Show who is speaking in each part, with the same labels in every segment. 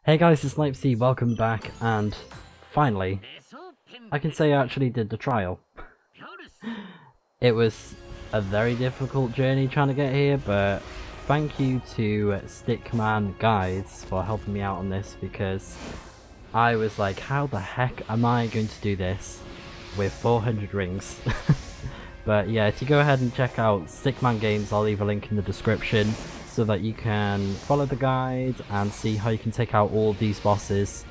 Speaker 1: Hey guys, it's Snipezy, welcome back, and finally, I can say I actually did the trial. It was a very difficult journey trying to get here, but thank you to Stickman Guides for helping me out on this, because I was like, how the heck am I going to do this with 400 rings? But yeah, if you go ahead and check out Stickman Games, I'll leave a link in the description so that you can follow the guide and see how you can take out all these bosses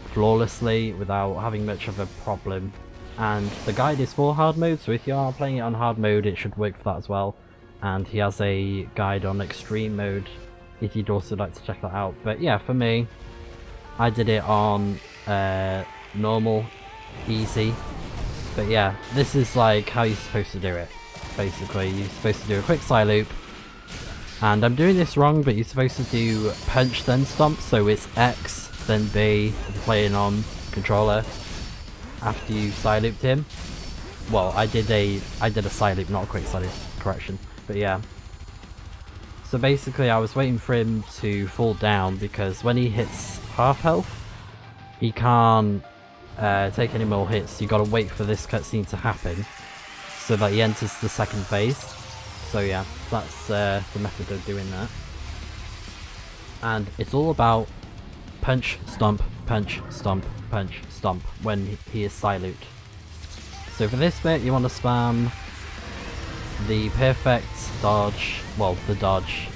Speaker 1: flawlessly without having much of a problem. And the guide is for hard mode, so if you are playing it on hard mode it should work for that as well. And he has a guide on extreme mode if you'd also like to check that out. But yeah, for me, I did it on normal, easy. But yeah, this is like how you're supposed to do it. Basically, you're supposed to do a quick side loop. And I'm doing this wrong, but you're supposed to do punch then stomp, so it's X then B if you're playing on controller after you side looped him. Well, I did a side loop, not a quick side loop, correction. But yeah. So basically I was waiting for him to fall down because when he hits half health, he can't take any more hits. You gotta wait for this cutscene to happen so that he enters the second phase. So yeah, that's the method of doing that. And it's all about punch, stomp, punch, stomp, punch, stomp when he is side looped. So for this bit you want to spam the perfect dodge, well the dodge,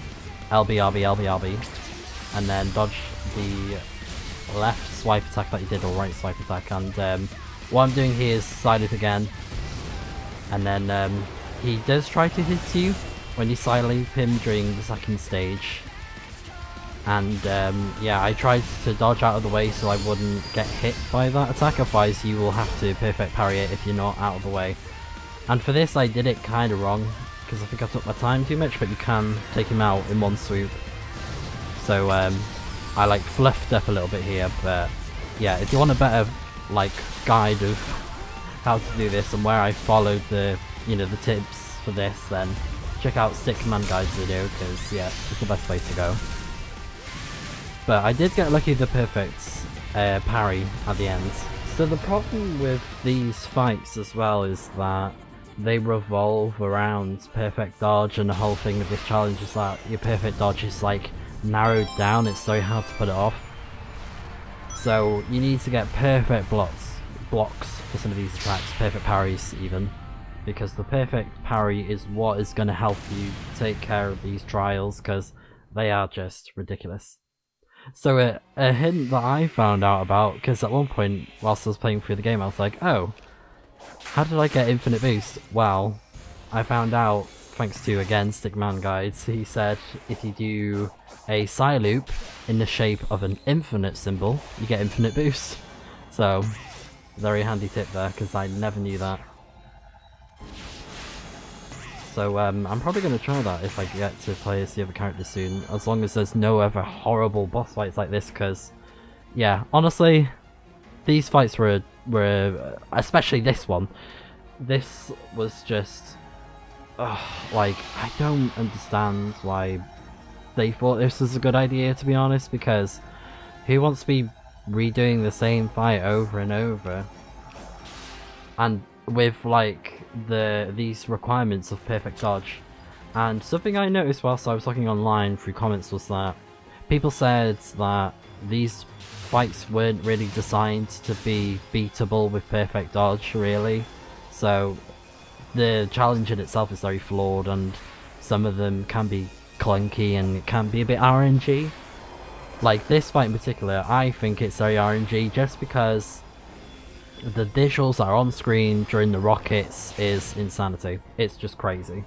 Speaker 1: LB, RB, LB, RB, and then dodge the left swipe attack that you did, or right swipe attack. And what I'm doing here is side loop again, and then he does try to hit you when you side loop him during the second stage. And yeah, I tried to dodge out of the way so I wouldn't get hit by that attack, otherwise you will have to perfect parry it if you're not out of the way. And for this I did it kind of wrong, because I think I took my time too much, but you can take him out in one swoop. So I like fluffed up a little bit here, but yeah, if you want a better like guide of how to do this and where I followed the the tips for this, then check out Stickman Guides video, because yeah, it's the best way to go. But I did get lucky the perfect parry at the end. So the problem with these fights as well is that they revolve around perfect dodge, and the whole thing of this challenge is that your perfect dodge is like narrowed down, it's so hard to put it off. So you need to get perfect blocks for some of these attacks, perfect parries even, because the perfect parry is what is going to help you take care of these trials, because they are just ridiculous. So a hint that I found out about, because at one point whilst I was playing through the game I was like, oh, how did I get infinite boost? Well, I found out thanks to, again, Stickman Guides. He said if you do a side loop in the shape of an infinite symbol, you get infinite boost. So, very handy tip there, because I never knew that. So I'm probably going to try that if I get to play as the other characters soon, as long as there's no other horrible boss fights like this, because, yeah, honestly, these fights were especially this one, this was just, like, I don't understand why they thought this was a good idea, to be honest, because who wants to be redoing the same fight over and over, and with like these requirements of perfect dodge. And something I noticed whilst I was looking online through comments was that people said that these fights weren't really designed to be beatable with perfect dodge, really. So the challenge in itself is very flawed, and some of them can be clunky and it can be a bit RNG. Like this fight in particular, I think it's very RNG just because the visuals that are on screen during the rockets is insanity. It's just crazy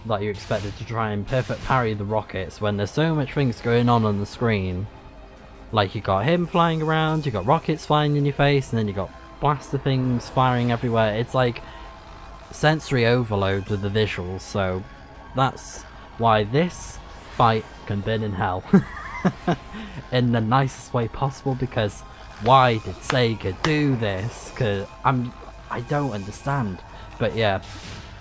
Speaker 1: that you're expected to try and perfect parry the rockets when there's so much things going on the screen. Like you got him flying around, you got rockets flying in your face, and then you got blaster things firing everywhere. It's like sensory overload with the visuals, so that's why this fight can burn in hell. In the nicest way possible, because why did Sega do this? Because I don't understand. But yeah,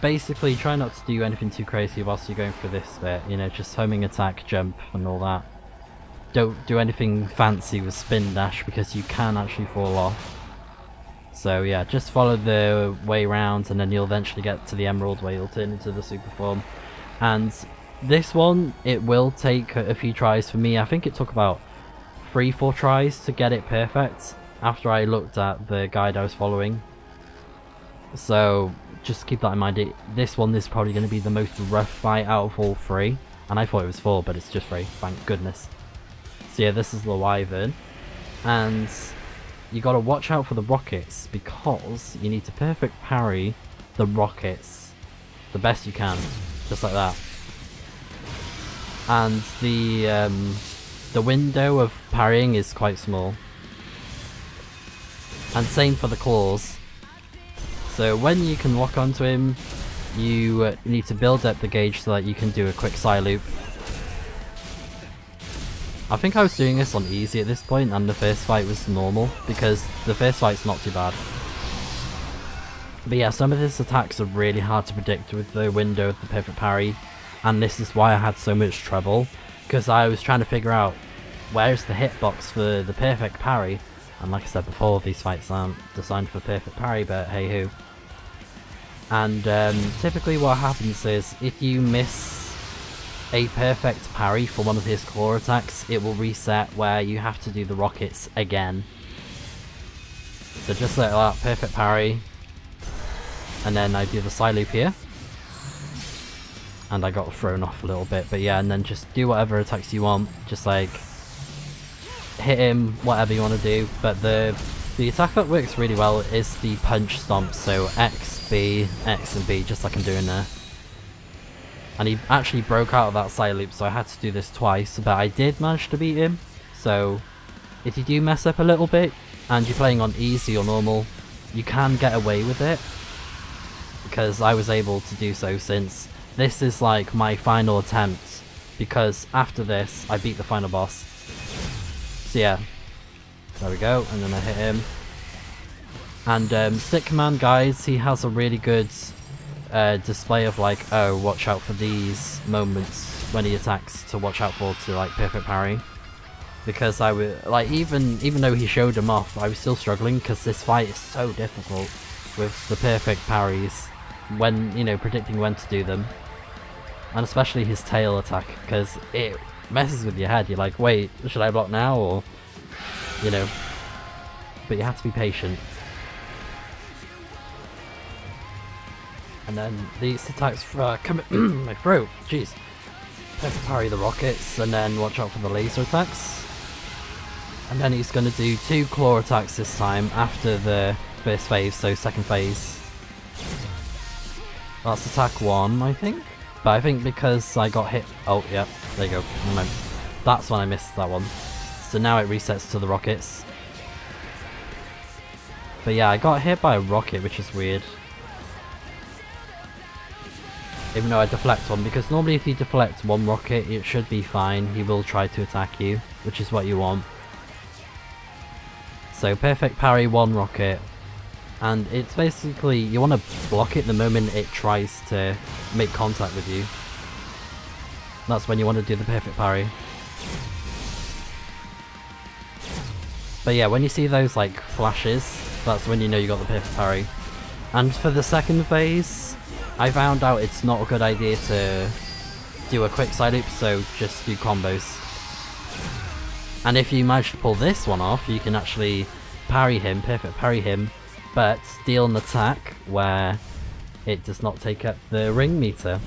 Speaker 1: basically try not to do anything too crazy whilst you're going through this bit, just homing attack, jump and all that. don't do anything fancy with spin dash because you can actually fall off. So yeah, just follow the way round and then you'll eventually get to the emerald where you'll turn into the super form. And this one, it will take a few tries for me. I think it took about 3-4 tries to get it perfect after I looked at the guide I was following. So just keep that in mind. This one is probably going to be the most rough fight out of all 3. And I thought it was 4, but it's just 3, thank goodness. So yeah, this is the wyvern. And you got to watch out for the rockets because you need to perfect parry the rockets the best you can, just like that. And the window of parrying is quite small. And same for the claws. So when you can lock onto him, you need to build up the gauge so that you can do a quick side loop. I think I was doing this on easy at this point and the first fight was normal, because the first fight's not too bad. But yeah, some of his attacks are really hard to predict with the window of the perfect parry, and this is why I had so much trouble, because I was trying to figure out where's the hitbox for the perfect parry, and like I said before, these fights aren't designed for perfect parry, but hey ho. And typically what happens is, if you miss a perfect parry for one of his claw attacks, it will reset where you have to do the rockets again. So just like that, perfect parry, and then I do the side loop here. And I got thrown off a little bit, but yeah, and then just do whatever attacks you want, just like hit him, whatever you want to do. But the attack that works really well is the punch stomp, so X, B, X and B, just like I'm doing there. And he actually broke out of that side loop, so I had to do this twice, but I did manage to beat him. So if you do mess up a little bit, and you're playing on easy or normal, you can get away with it, because I was able to do so, since this is like my final attempt, because after this I beat the final boss. So yeah, there we go, and then I hit him. And Stickman Guides, he has a really good display of like, oh, watch out for these moments when he attacks to watch out for to like perfect parry. Because I would like, even though he showed them off, I was still struggling because this fight is so difficult with the perfect parries, when, you know, predicting when to do them. And especially his tail attack, because it messes with your head. You're like, wait, should I block now, or, you know, but you have to be patient. And then these attacks come in my throat, jeez. Perfect parry the rockets, and then watch out for the laser attacks. And then he's going to do 2 claw attacks this time after the first phase, so second phase. That's attack 1, I think. But I think because I got hit... Oh, yeah, there you go. That's when I missed that one. So now it resets to the rockets. But yeah, I got hit by a rocket, which is weird. Even though I deflect one, because normally if you deflect one rocket, it should be fine. He will try to attack you, which is what you want. So perfect parry 1 rocket. And it's basically, you want to block it the moment it tries to make contact with you. That's when you want to do the perfect parry. But yeah, when you see those like flashes, that's when you know you got the perfect parry. And for the second phase, I found out it's not a good idea to do a quick side loop, so just do combos. And if you manage to pull this one off, you can actually parry him, perfect parry him, but deal an attack where it does not take up the ring meter.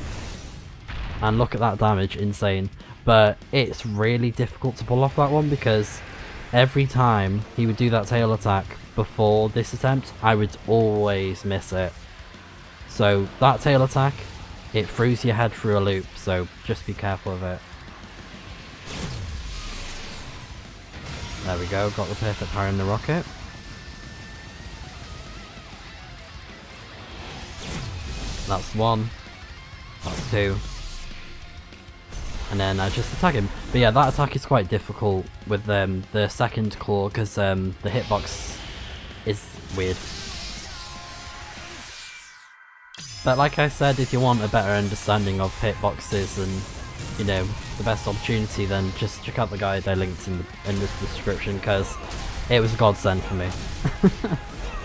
Speaker 1: And look at that damage, insane. But it's really difficult to pull off that one, because every time he would do that tail attack before this attempt, I would always miss it. So that tail attack, it throws your head through a loop, so just be careful of it. There we go, got the perfect parry in the rocket. That's 1. That's 2. And then I just attack him. But yeah, that attack is quite difficult with the second claw, because the hitbox is weird. But like I said, if you want a better understanding of hitboxes and you know, the best opportunity, then just check out the guide I linked in this description, because it was a godsend for me.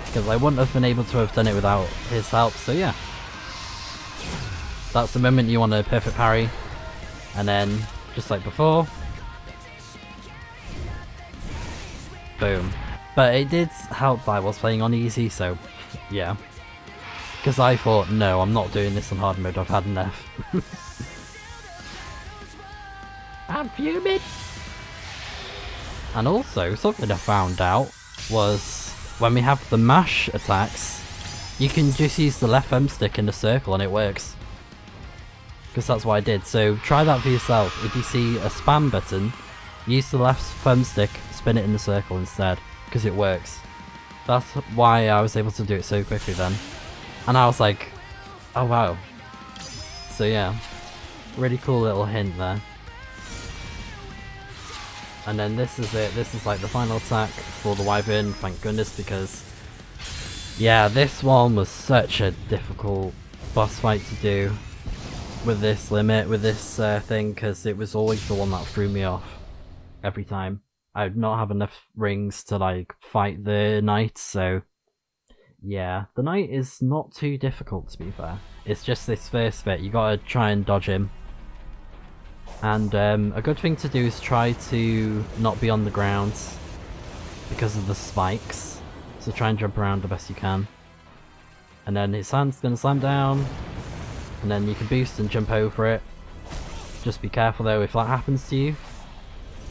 Speaker 1: Because I wouldn't have been able to have done it without his help, so yeah. That's the moment you want a perfect parry, and then, just like before, boom. But it did help that I was playing on easy, so yeah. Because I thought, no, I'm not doing this on hard mode, I've had enough. I'm fuming! And also, something I found out was, when we have the mash attacks, you can just use the left thumbstick in a circle and it works. Because that's what I did, so try that for yourself. If you see a spam button, use the left thumbstick, spin it in the circle instead, because it works. That's why I was able to do it so quickly then. And I was like, oh wow. So yeah, really cool little hint there. And then this is it, this is like the final attack for the Wyvern, thank goodness, because yeah, this one was such a difficult boss fight to do with this limit, with this thing, because it was always the one that threw me off every time. I would not have enough rings to like fight the knight, so yeah, the knight is not too difficult to be fair. It's just this first bit, you gotta try and dodge him. And a good thing to do is try to not be on the ground because of the spikes. So try and jump around the best you can. And then his hand's gonna slam down, and then you can boost and jump over it. Just be careful though if that happens to you.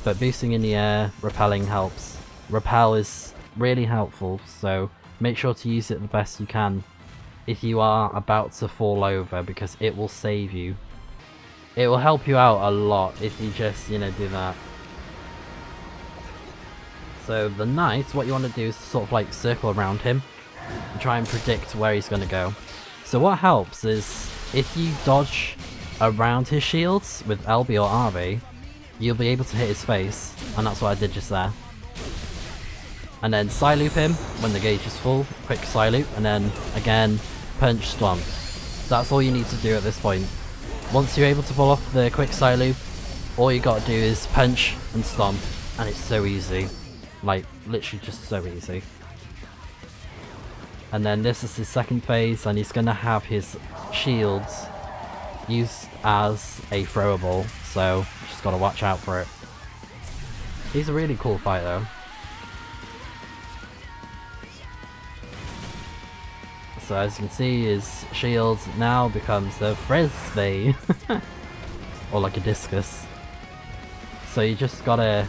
Speaker 1: But boosting in the air, repelling helps. Repel is really helpful, so make sure to use it the best you can if you are about to fall over, because it will save you. It will help you out a lot if you just, you know, do that. So the knight, what you want to do is sort of like circle around him and try and predict where he's going to go. So what helps is if you dodge around his shields with LB or RB, you'll be able to hit his face, and that's what I did just there. And then side loop him when the gauge is full, quick side loop, and then again punch stomp. That's all you need to do at this point. Once you're able to pull off the quick side loop, all you gotta do is punch and stomp, and it's so easy. Like, literally just so easy. And then this is his second phase, and he's gonna have his shields used as a throwable, so just gotta watch out for it. He's a really cool fight though. So as you can see, his shield now becomes a frisbee, or like a discus. So you just gotta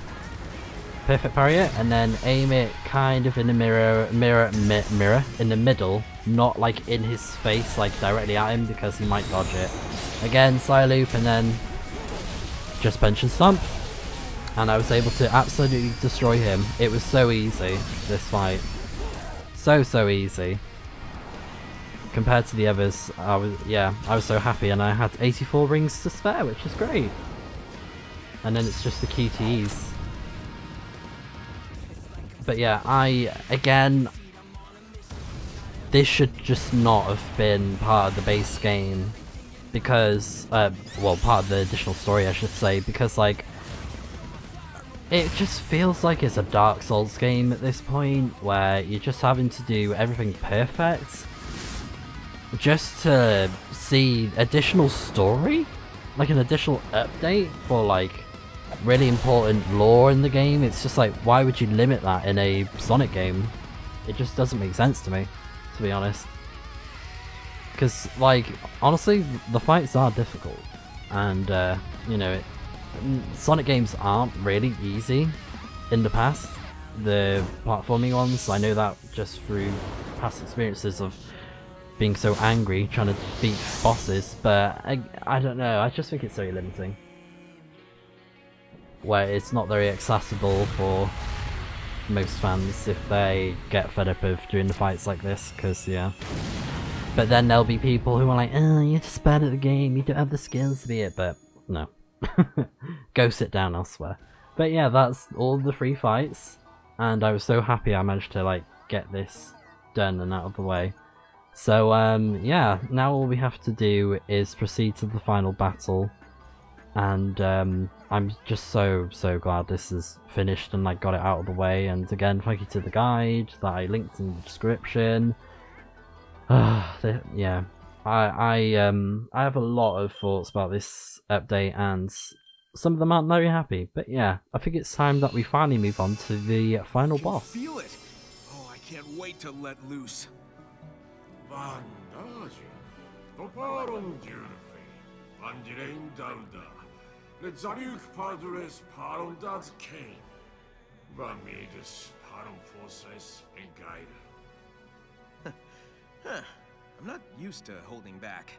Speaker 1: perfect parry it, and then aim it kind of in the mirror in the middle, not like in his face, like directly at him, because he might dodge it. Again, side loop, and then just punch and stomp. And I was able to absolutely destroy him. It was so easy, this fight. So easy. Compared to the others, I was so happy, and I had 84 rings to spare, which is great. And then it's just the QTEs. But yeah, again, this should just not have been part of the base game, because, well, part of the additional story I should say, because like, it just feels like it's a Dark Souls game at this point, where you're just having to do everything perfect, just to see additional story, like an additional update for like really important lore in the game. It's just like, why would you limit that in a Sonic game? It just doesn't make sense to me, to be honest. Because like, honestly, the fights are difficult, and you know, Sonic games aren't really easy in the past, the platforming ones. I know that just through past experiences of being so angry trying to beat bosses, but I don't know, I just think it's very limiting, where it's not very accessible for most fans if they get fed up of doing the fights like this, because yeah. But then there'll be people who are like, oh, you're just bad at the game, you don't have the skills to be it, but no. Go sit down elsewhere. But yeah, that's all the 3 fights, and I was so happy I managed to like get this done and out of the way. So yeah, now all we have to do is proceed to the final battle, and I'm just so glad this is finished and I got it out of the way. And again, thank you to the guide that I linked in the description. Yeah, I have a lot of thoughts about this update, and some of them aren't very happy. But yeah, I think it's time that we finally move on to the final boss.
Speaker 2: Feel it! Oh, I can't wait to let loose. Huh. I'm not used to holding back.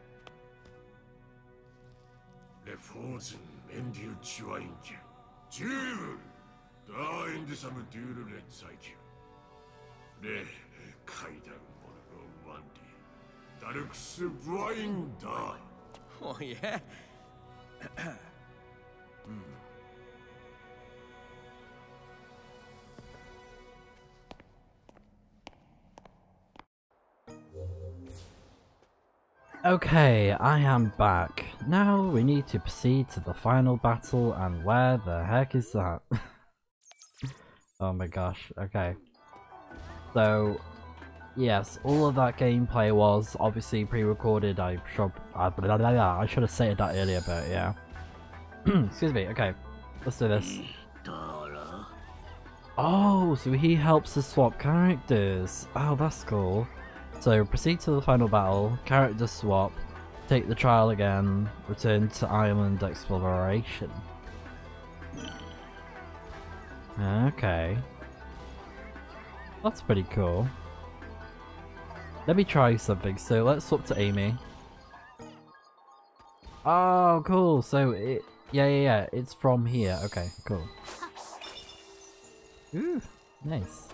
Speaker 2: Oh yeah?
Speaker 1: Okay, I am back. Now we need to proceed to the final battle, and where the heck is that? Oh my gosh, okay. So, yes, all of that gameplay was obviously pre-recorded. I should have said that earlier, but yeah. Excuse me, okay. Let's do this. Oh, so he helps us swap characters. Oh, that's cool. So proceed to the final battle, character swap, take the trial again, return to island exploration. Okay. That's pretty cool. Let me try something, so let's swap to Amy. Oh, cool, so yeah, it's from here. Okay, cool. Ooh, nice.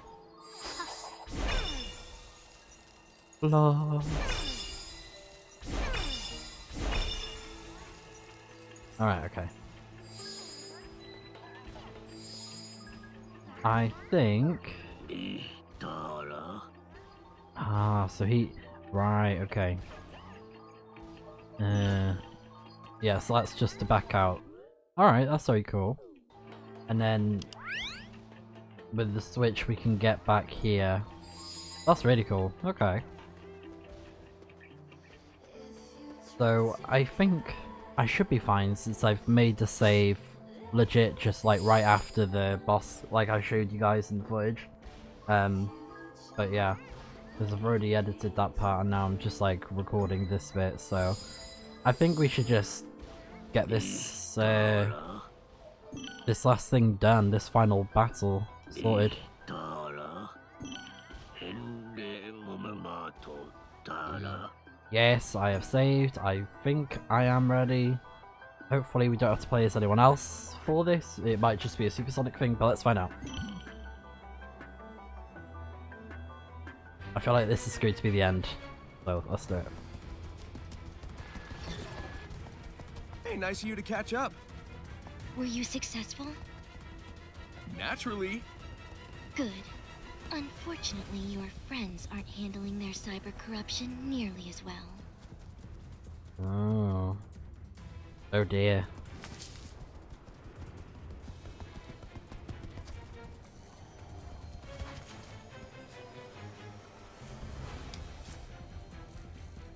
Speaker 1: Blah. Alright, okay. I think... Ah, so he... Right, okay. Yeah, so that's just to back out. Alright, that's very cool. And then... with the switch we can get back here. That's really cool. Okay. So, I think I should be fine since I've made the save legit just like right after the boss, like I showed you guys in the footage. But yeah, because I've already edited that part and now I'm just like recording this bit, so I think we should just get this this last thing done, this final battle sorted. Yes, I have saved. I think I am ready. Hopefully we don't have to play as anyone else for this. It might just be a supersonic thing, but let's find out. I feel like this is going to be the end, so let's do it.
Speaker 2: Hey, nice of you to catch up.
Speaker 3: Were you successful?
Speaker 2: Naturally.
Speaker 3: Good. Unfortunately, your friends aren't handling their cyber corruption nearly as well.
Speaker 1: Oh. Oh dear.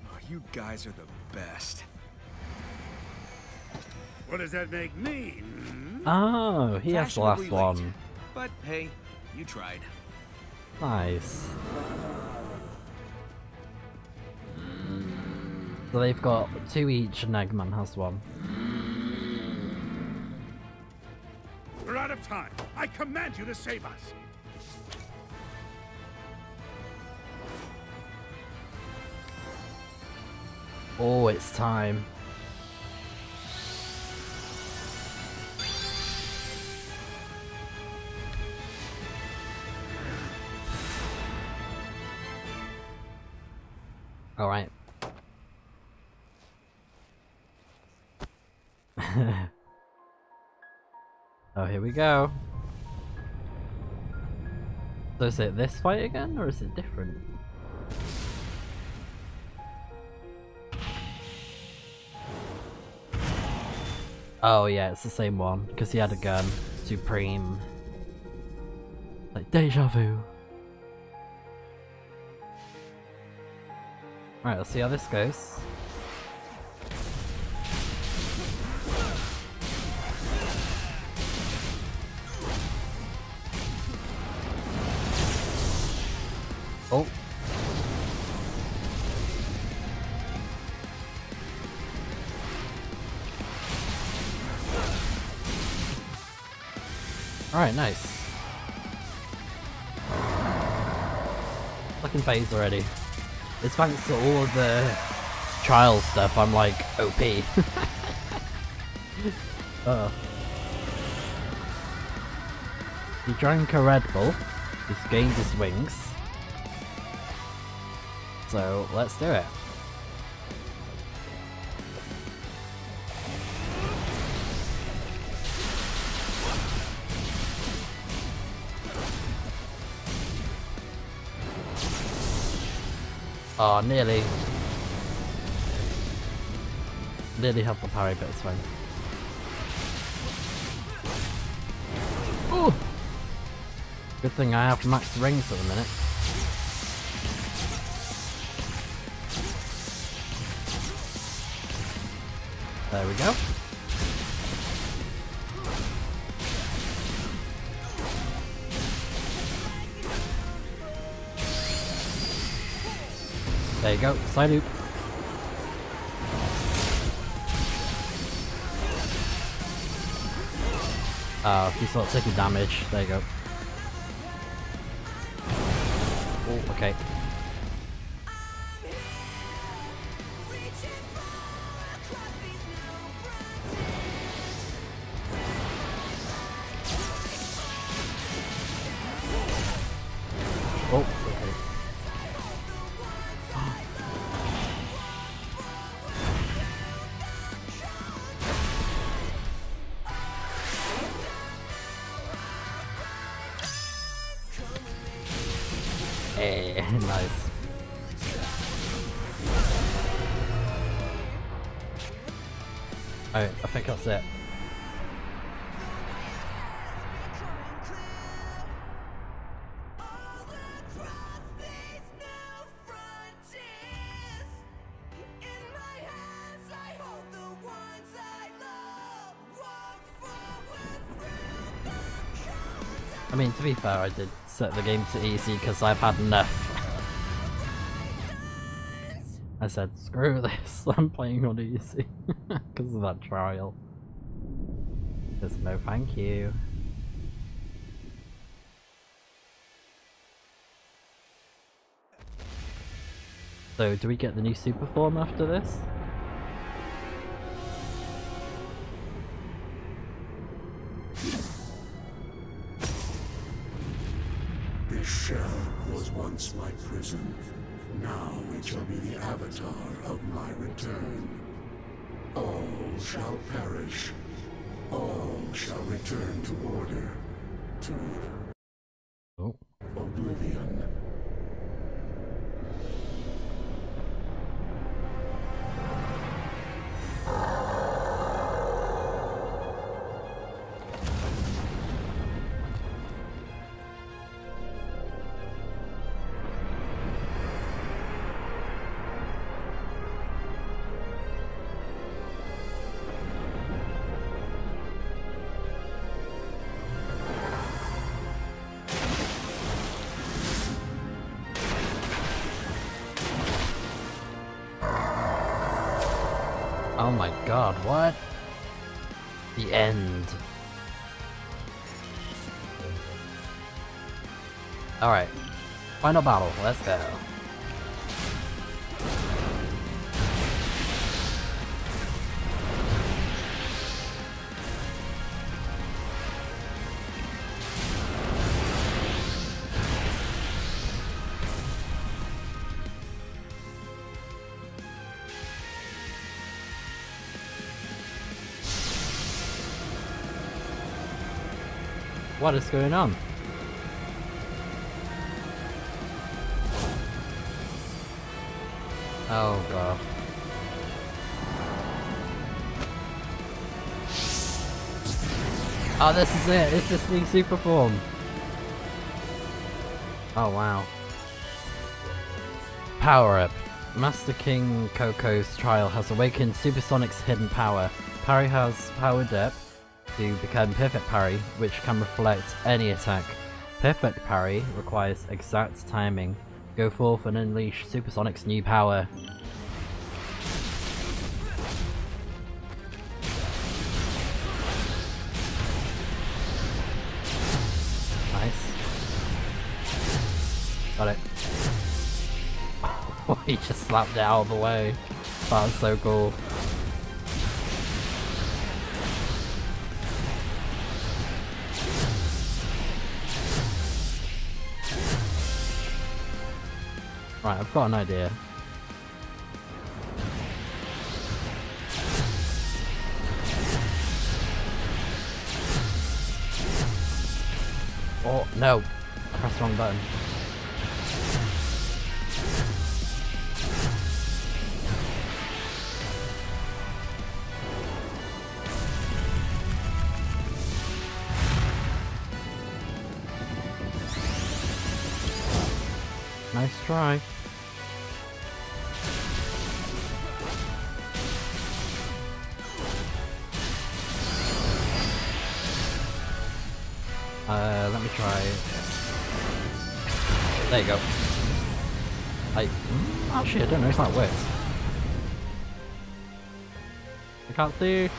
Speaker 2: Oh, you guys are the best.
Speaker 4: What does that make me?
Speaker 1: Oh, he has the last
Speaker 2: Fashionably late.
Speaker 1: one.
Speaker 2: But hey, you tried.
Speaker 1: Nice. So they've got 2 each and Eggman has 1.
Speaker 4: We're out of time. I command you to save us.
Speaker 1: Oh, it's time. All right. Oh, here we go. So is it this fight again, or is it different? Oh yeah, it's the same one, because he had a gun. Supreme. Like, deja vu. Alright, let's see how this goes. Oh. Alright, nice. Fucking phase already. It's thanks to all of the trial stuff, I'm like OP. He drank a Red Bull, he's gained his wings. So let's do it. Oh, nearly. Nearly had the parry, but it's fine. Ooh! Good thing I have max rings at the minute. There we go. There you go, side loop. Oh, he's not taking damage. There you go. Oh, okay. Oh, okay. Hey, nice. Alright, I think that's it. I mean, to be fair, I did set the game to easy because I've had enough. I said, screw this, I'm playing on easy because of that trial. Just no thank you. So, do we get the new super form after this?
Speaker 5: This shell was once my prison. Now it shall be the avatar of my return. All shall perish. All shall return to order. To oblivion.
Speaker 1: Oh my god, what? The end. Alright. Final battle, let's go. What is going on? Oh god. Oh, this is it. It's this new super form. Oh, wow. Power up. Master King Coco's trial has awakened Supersonic's hidden power. Parry has powered up to become Perfect Parry, which can reflect any attack. Perfect Parry requires exact timing. Go forth and unleash Supersonic's new power. Nice. Got it. Oh, he just slapped it out of the way. That was so cool. Right, I've got an idea. Oh, no. I pressed the wrong button. Nice try. Let me try. There you go. Actually, I don't know if that works. I can't see.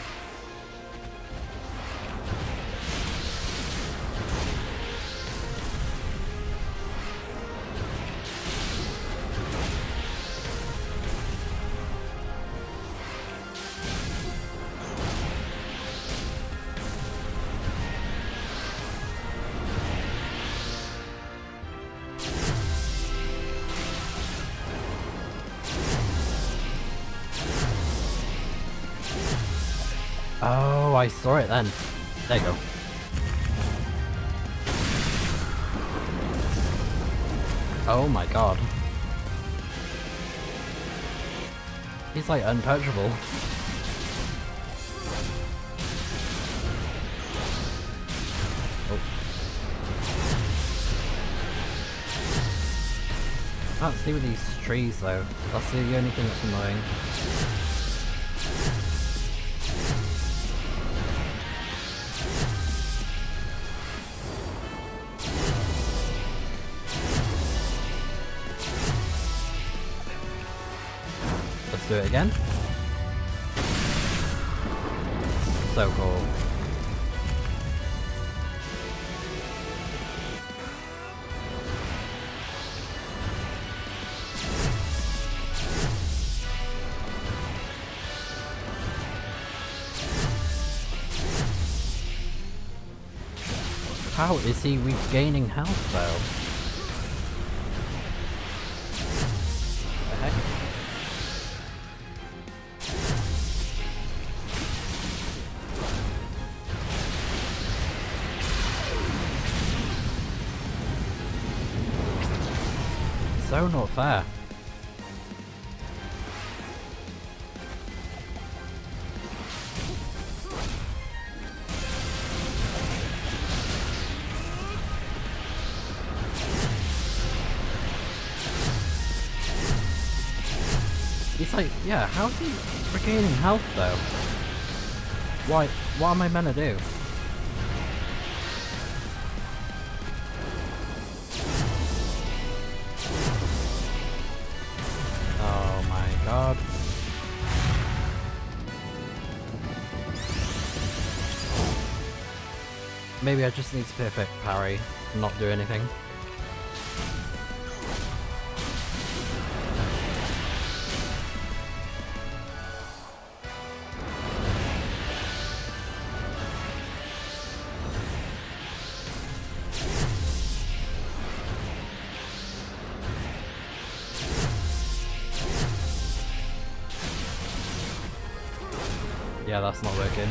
Speaker 1: Oh, I saw it then. There you go. Oh my god. He's like untouchable. Oh. Can't see with these trees though. That's the only thing that's annoying. Do it again. So cool. How is he regaining health though? The heck? So not fair. He's like, yeah, how's he regaining health though? Why, what am I meant to do? God. Maybe I just need to perfect parry and not do anything. Yeah, that's not working.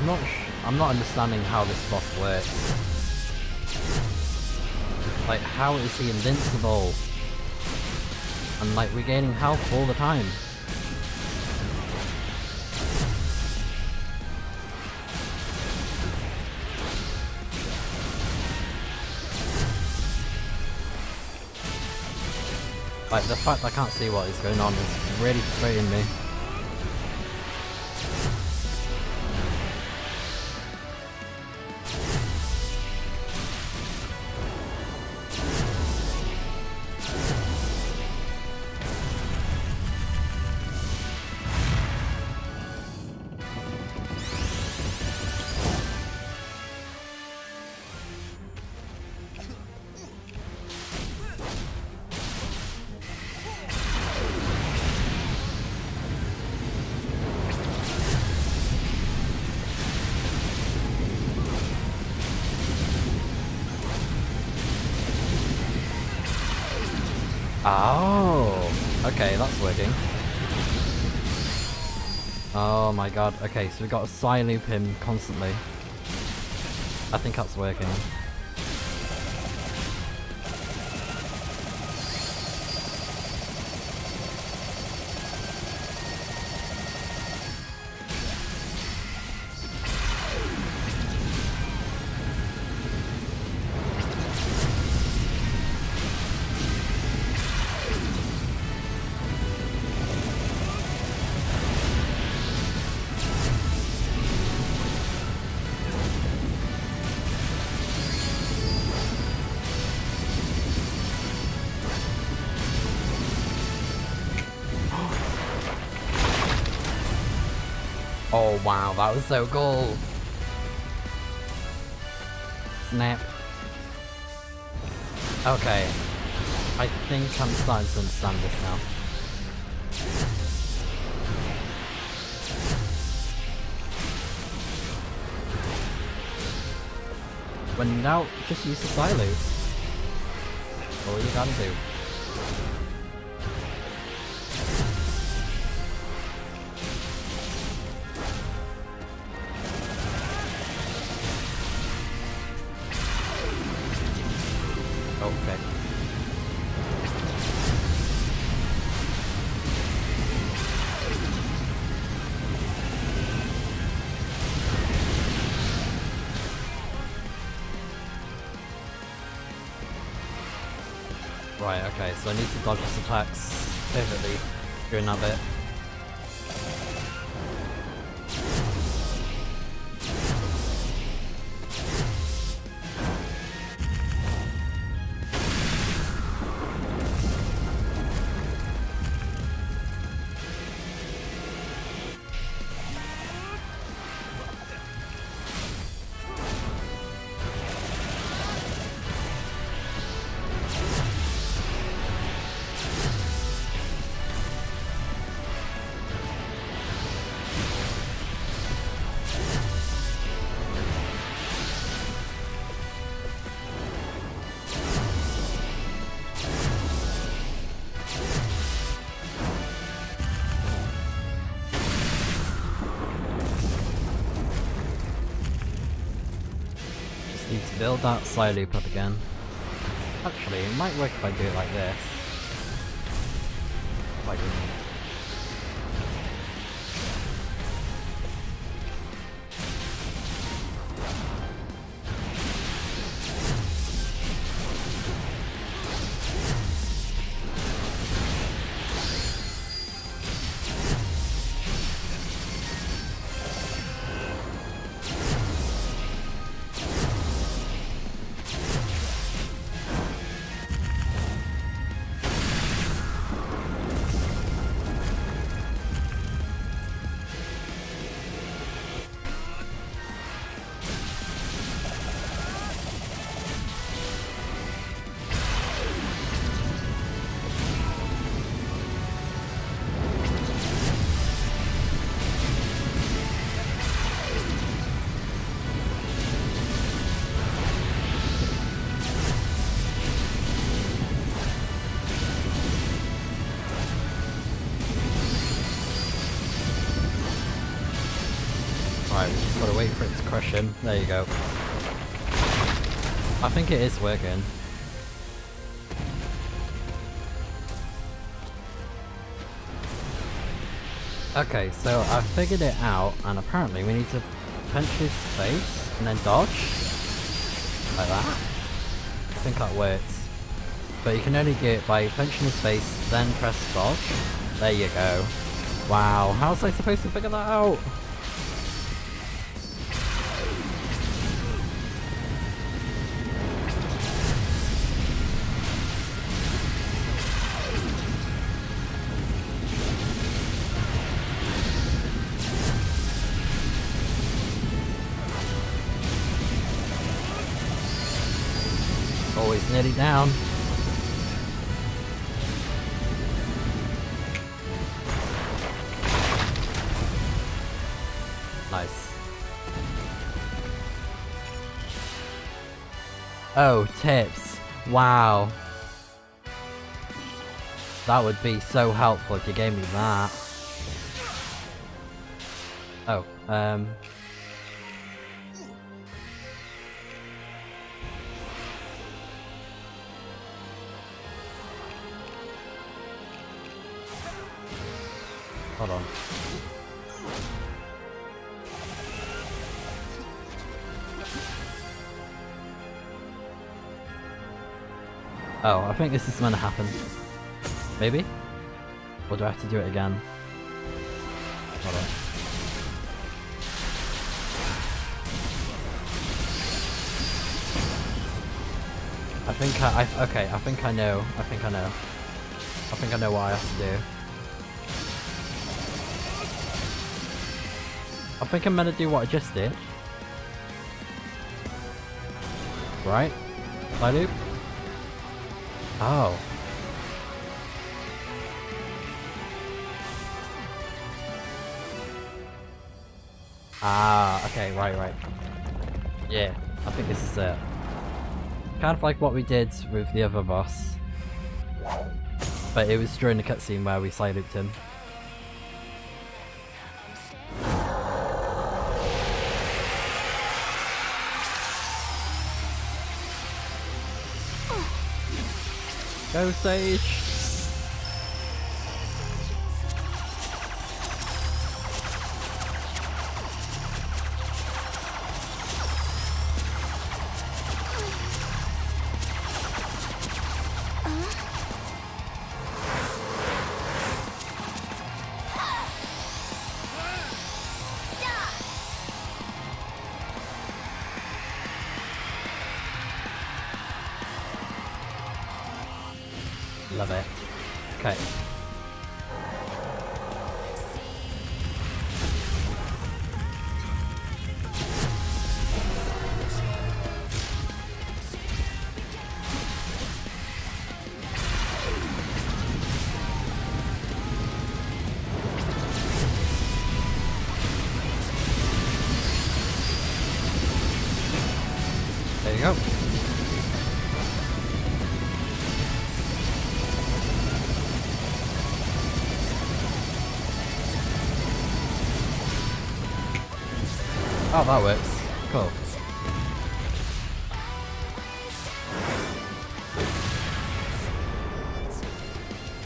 Speaker 1: I'm not understanding how this boss works. Like, how is he invincible? And like regaining health all the time. Like, the fact I can't see what is going on is really frustrating me. Oh, okay, that's working. Oh my god, okay, so we got to side loop him constantly. I think that's working. Oh wow, that was so cool! Snap. Okay. I think I'm starting to understand this now. When in doubt, just use the side loop. All you gotta do. Okay. Right, okay, so I need to dodge his attacks perfectly during that bit. Need to build that side loop up again. Actually, it might work if I do it like this. Like, Right, we just gotta wait for it to crush him. There you go. I think it is working. Okay, so I figured it out, and apparently we need to punch his face and then dodge. Like that. I think that works. But you can only do it by punching his face, then press dodge. There you go. Wow, how was I supposed to figure that out? Always nearly down. Nice. Oh, tips. Wow. That would be so helpful if you gave me that. Oh, hold on. Oh, I think this is gonna happen. Maybe? Or do I have to do it again? Hold on. Okay, I think I know. I think I know what I have to do. I think I'm gonna do what I just did. Right? Side loop? Oh. Ah, okay, right. Yeah, I think this is it. Kind of like what we did with the other boss. But it was during the cutscene where we side looped him. Go Sage! Love it. Okay. There you go. Oh, that works. Cool.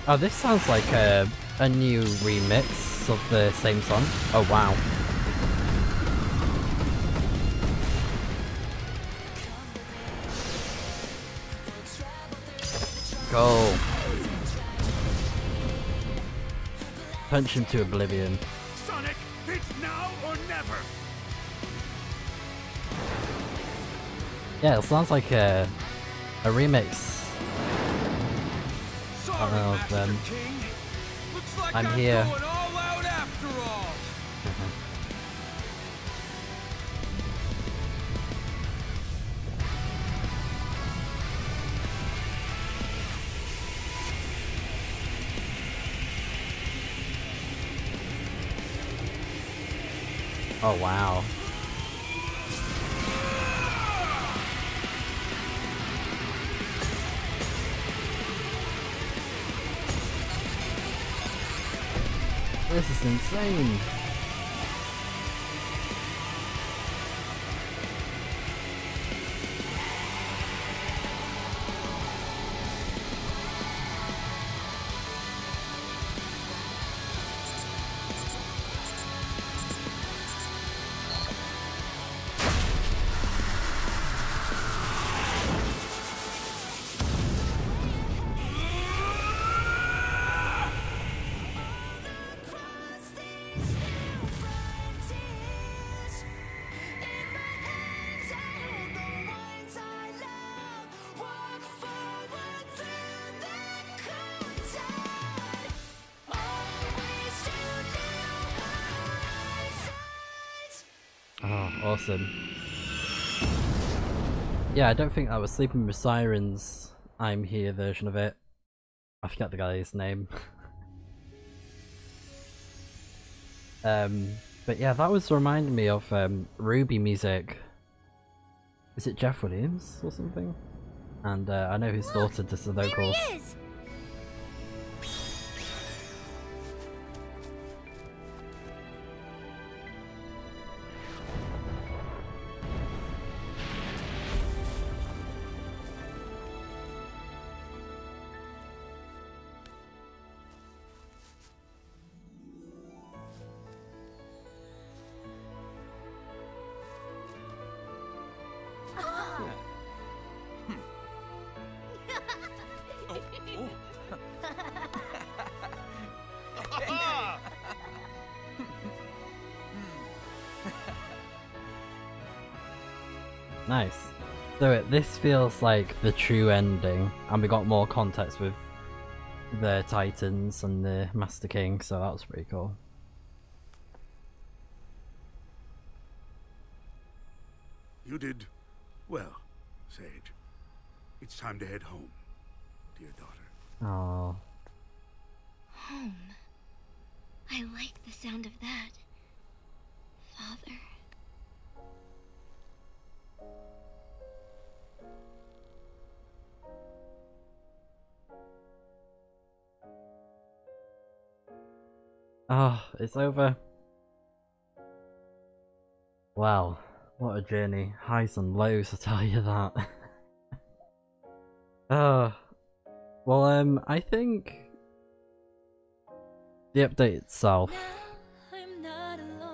Speaker 1: Oh, this sounds like a new remix of the same song. Oh, wow. Go. Punch him to oblivion.
Speaker 4: Sonic, it's now or never.
Speaker 1: Yeah, it sounds like a remix.
Speaker 2: Sorry,
Speaker 1: Oh,
Speaker 2: Master
Speaker 1: then.
Speaker 2: King. Looks like
Speaker 1: I'm
Speaker 2: I'm
Speaker 1: here.
Speaker 2: going all out after all.
Speaker 1: Oh, wow. This is insane. Oh, awesome. Yeah, I don't think that was Sleeping with Sirens I'm Here version of it. I forget the guy's name. But yeah, that was reminding me of Ruby music. Is it Jeff Williams or something? And I know his daughter does the vocals.
Speaker 3: There he is!
Speaker 1: Nice. So this feels like the true ending, and we got more context with the Titans and the Master King, so that was pretty cool.
Speaker 4: You did well, Sage. It's time to head home, dear daughter.
Speaker 1: Oh.
Speaker 3: Home. I like the sound of that. Father.
Speaker 1: Oh, it's over. Wow, what a journey. Highs and lows, I tell you that. Well, I think the update itself,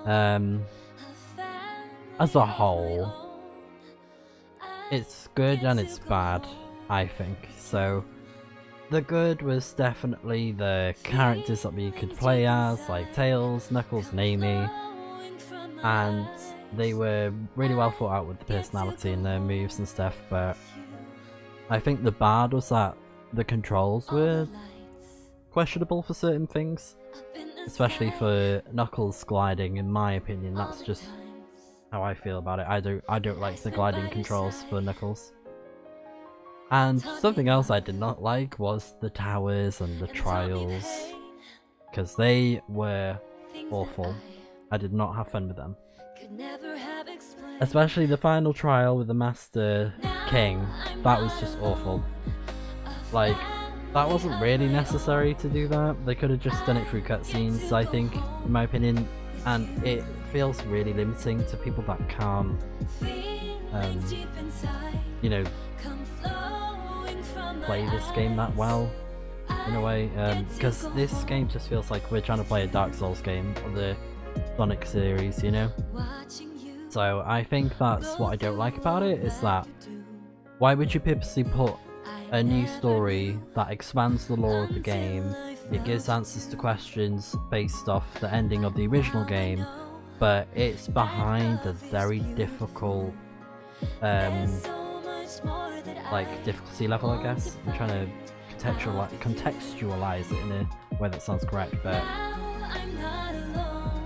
Speaker 1: as a whole, it's good and it's bad, I think. So, the good was definitely the characters that we could play as, like Tails, Knuckles, and Amy, and they were really well thought out with the personality and their moves and stuff, but I think the bad was that the controls were questionable for certain things, especially for Knuckles gliding. In my opinion, that's just how I feel about it. I don't like the gliding controls for Knuckles. And something else I did not like was the towers and the trials, because they were awful. I did not have fun with them. Especially the final trial with the Master King, that was just awful. Like, that wasn't really necessary to do that. They could have just done it through cutscenes, I think, in my opinion, and it feels really limiting to people that can't, you know, play this game that well, in a way, because this game just feels like we're trying to play a Dark Souls game, or the Sonic series, you know? So I think that's what I don't like about it, is that why would you purposely put a new story that expands the lore of the game, it gives answers to questions based off the ending of the original game, but it's behind a very difficult like difficulty level, I guess. I'm trying to contextualize it in a way that sounds correct, but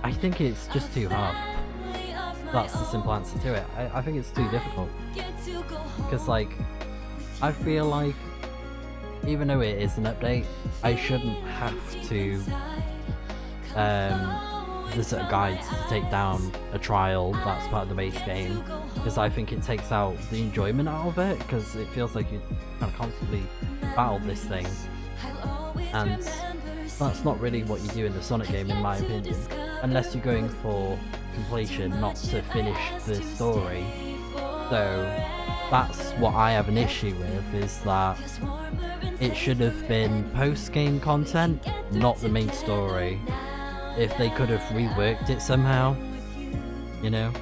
Speaker 1: I think it's just too hard. That's the simple answer to it. I think it's too difficult. Because, like, I feel like, even though it is an update, I shouldn't have to visit guides to take down a trial that's part of the base game, because I think it takes out the enjoyment out of it, because it feels like you kind of constantly battle this thing, and that's not really what you do in the Sonic game, in my opinion, unless you're going for completion, not to finish the story. So that's what I have an issue with, is that it should have been post-game content, not the main story. If they could have reworked it somehow, you know?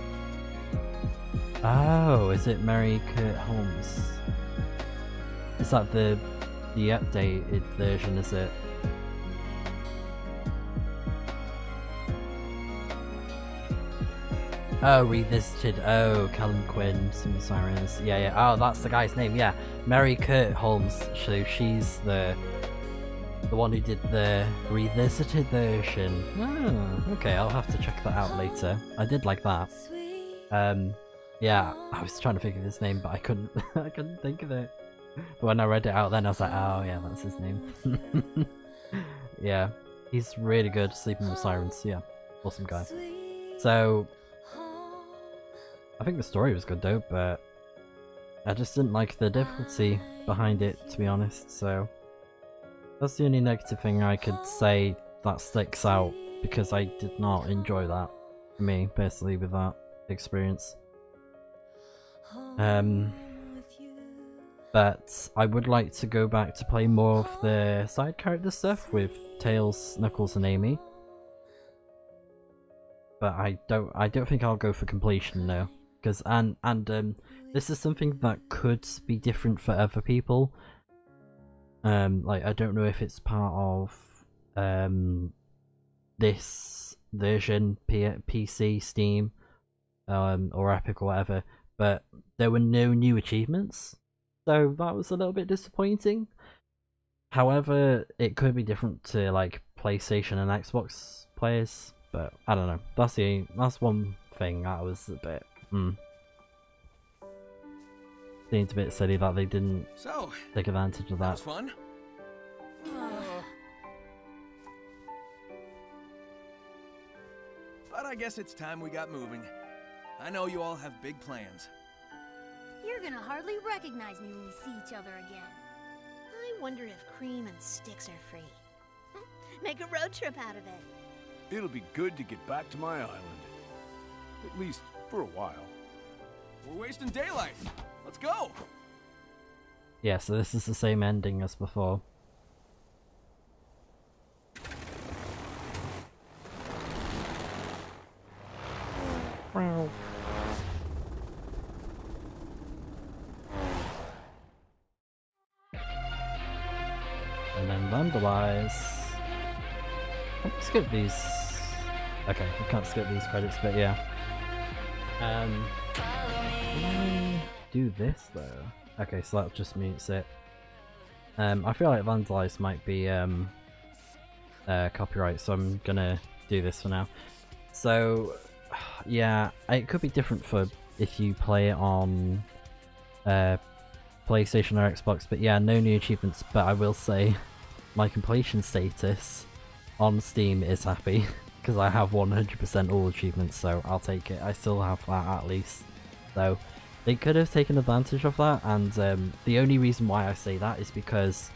Speaker 1: Oh, is it Mary Kurt Holmes? Is that the updated version, is it? Oh, Revisited. Oh, Callum Quinn, some Sirens. Yeah, yeah. Oh, that's the guy's name. Yeah, Mary Kurt Holmes. So she's the one who did the Revisited version. Oh, okay. I'll have to check that out later. I did like that. Yeah, I was trying to think of his name, but I couldn't. I couldn't think of it. But when I read it out, then I was like, oh yeah, that's his name. Yeah, he's really good. Sleeping with Sirens. Yeah, awesome guy. So I think the story was good though, but I just didn't like the difficulty behind it, to be honest. So that's the only negative thing I could say that sticks out, because I did not enjoy that, for me personally, with that experience. But I would like to go back to play more of the side character stuff with Tails, Knuckles, and Amy. But I don't think I'll go for completion now, because this is something that could be different for other people. Like, I don't know if it's part of this version, PC, Steam, or Epic or whatever, but there were no new achievements, so that was a little bit disappointing. However, it could be different to like PlayStation and Xbox players, but I don't know. That's one thing that was a bit seemed a bit silly that they didn't take advantage of that.
Speaker 2: Was fun. But I guess it's time we got moving. I know you all have big plans.
Speaker 6: You're gonna hardly recognize me when we see each other again.
Speaker 7: I wonder if Cream and Sticks are free. Make a road trip out of it.
Speaker 4: It'll be good to get back to my island. At least for a while.
Speaker 2: We're wasting daylight. Let's go.
Speaker 1: Yeah, so this is the same ending as before. Wow. And then randomize. Oh, skip these. Okay, we can't skip these credits, but yeah. Can I do this though? Okay, so that just mutes it. I feel like Vandalize might be copyright, so I'm gonna do this for now. So yeah, it could be different for if you play it on PlayStation or Xbox, but yeah, no new achievements. But I will say my completion status on Steam is happy, because I have 100% all achievements, so I'll take it. I still have that at least. So they could have taken advantage of that, and the only reason why I say that is because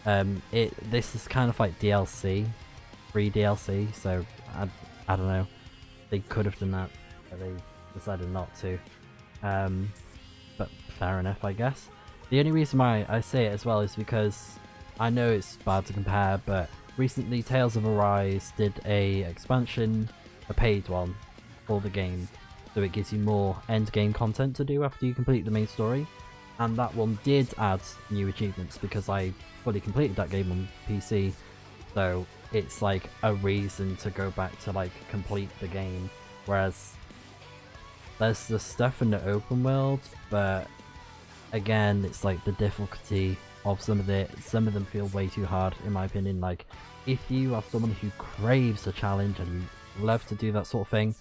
Speaker 1: this is kind of like DLC, free DLC, so I don't know. They could have done that, but they decided not to. But fair enough, I guess. The only reason why I say it as well is because I know it's bad to compare, but recently Tales of Arise did a expansion, a paid one, for the game. So it gives you more end game content to do after you complete the main story. And that one did add new achievements, because I fully completed that game on PC. So it's like a reason to go back to like complete the game. Whereas there's the stuff in the open world, but again, it's like the difficulty of some of them feel way too hard, in my opinion. Like, if you are someone who craves a challenge and you love to do that sort of thing,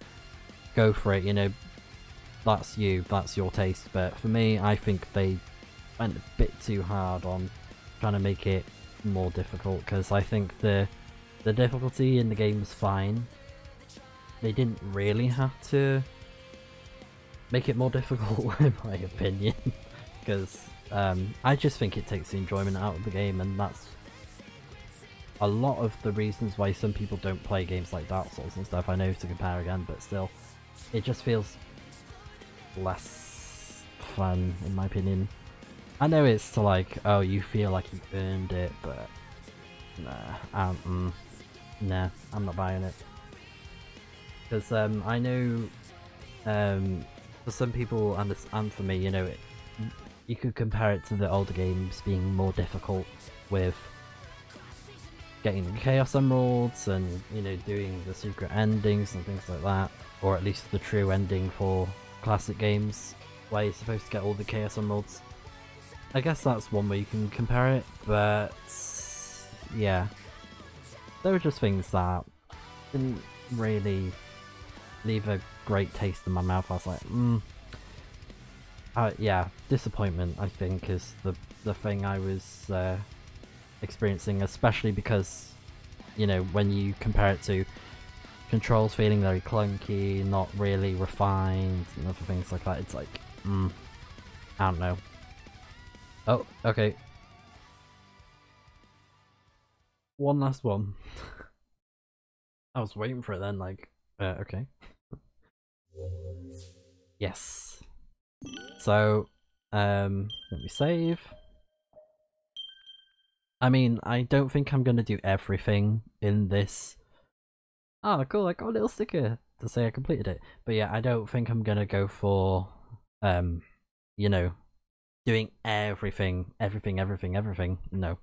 Speaker 1: go for it, you know, that's you, that's your taste. But for me, I think they went a bit too hard on trying to make it more difficult, because I think the difficulty in the game was fine. They didn't really have to make it more difficult, in my opinion, because I just think it takes the enjoyment out of the game, and that's a lot of the reasons why some people don't play games like Dark Souls and stuff. I know to compare again, but still, it just feels less fun, in my opinion. I know it's to like, oh, you feel like you earned it, but nah, nah, I'm not buying it. Because I know for some people and for me, you know, you could compare it to the older games being more difficult with getting Chaos Emeralds and, you know, doing the secret endings and things like that, or at least the true ending for classic games where you're supposed to get all the Chaos Emeralds. I guess that's one way you can compare it, but yeah, there were just things that didn't really leave a great taste in my mouth. I was like, yeah, disappointment, I think, is the thing I was experiencing, especially because, you know, when you compare it to controls feeling very clunky, not really refined, and other things like that, it's like, I don't know. Oh, okay. One last one. I was waiting for it then, like, okay. Yes. So, let me save. I mean, I don't think I'm gonna do everything in this. Oh, cool, I got a little sticker to say I completed it. But yeah, I don't think I'm gonna go for, you know, doing everything. No.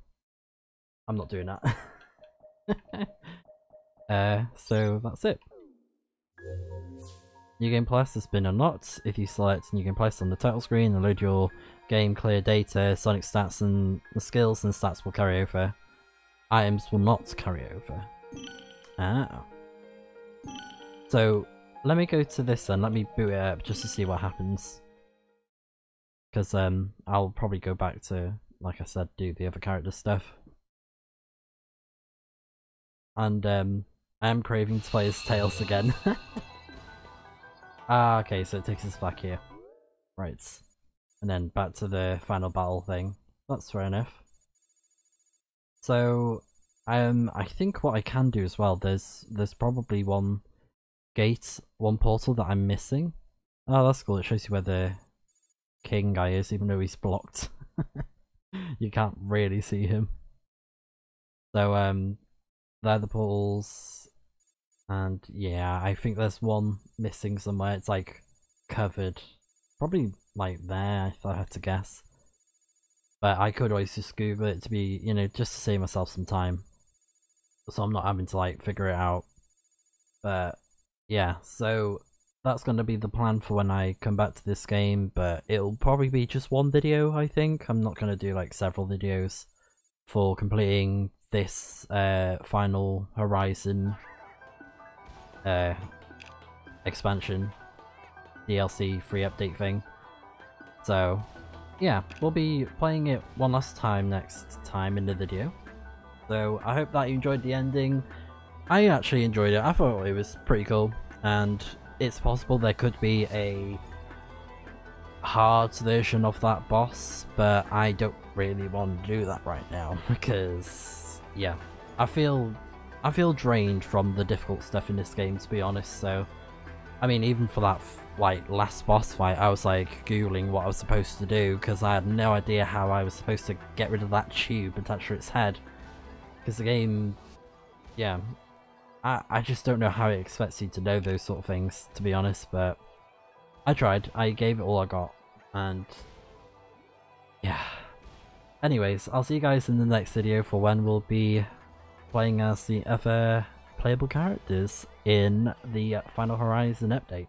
Speaker 1: I'm not doing that. So that's it. New Game Plus has been unlocked. If you select New Game Plus on the title screen and load your game clear data, Sonic stats and the skills and stats will carry over. Items will not carry over. Ah. So let me go to this and let me boot it up just to see what happens. Because I'll probably go back to, like I said, do the other character stuff. And I am craving to play as Tails again. Ah, okay, so it takes us back here. Right. And then back to the final battle thing. That's fair enough. So, I think what I can do as well, there's probably one gate, one portal that I'm missing. Oh, that's cool, it shows you where the king guy is, even though he's blocked. You can't really see him. So, they're the portals. And yeah, I think there's one missing somewhere. It's like covered. Probably like there, if I had to guess. But I could always just Google it to be, you know, just to save myself some time. So I'm not having to like figure it out. But yeah, so that's going to be the plan for when I come back to this game. But it'll probably be just one video, I think. I'm not going to do like several videos for completing this final Horizon expansion DLC free update thing. So yeah, we'll be playing it one last time next time in the video. So I hope that you enjoyed the ending. I actually enjoyed it. I thought it was pretty cool, and it's possible there could be a hard version of that boss, but I don't really want to do that right now because yeah, I feel drained from the difficult stuff in this game, to be honest. So I mean, even for that like last boss fight, I was like googling what I was supposed to do because I had no idea how I was supposed to get rid of that tube attached to its head, because the game, yeah, I just don't know how it expects you to know those sort of things, to be honest. But I tried, I gave it all I got, and yeah. Anyways, I'll see you guys in the next video for when we'll be playing as the other playable characters in the Final Horizon update.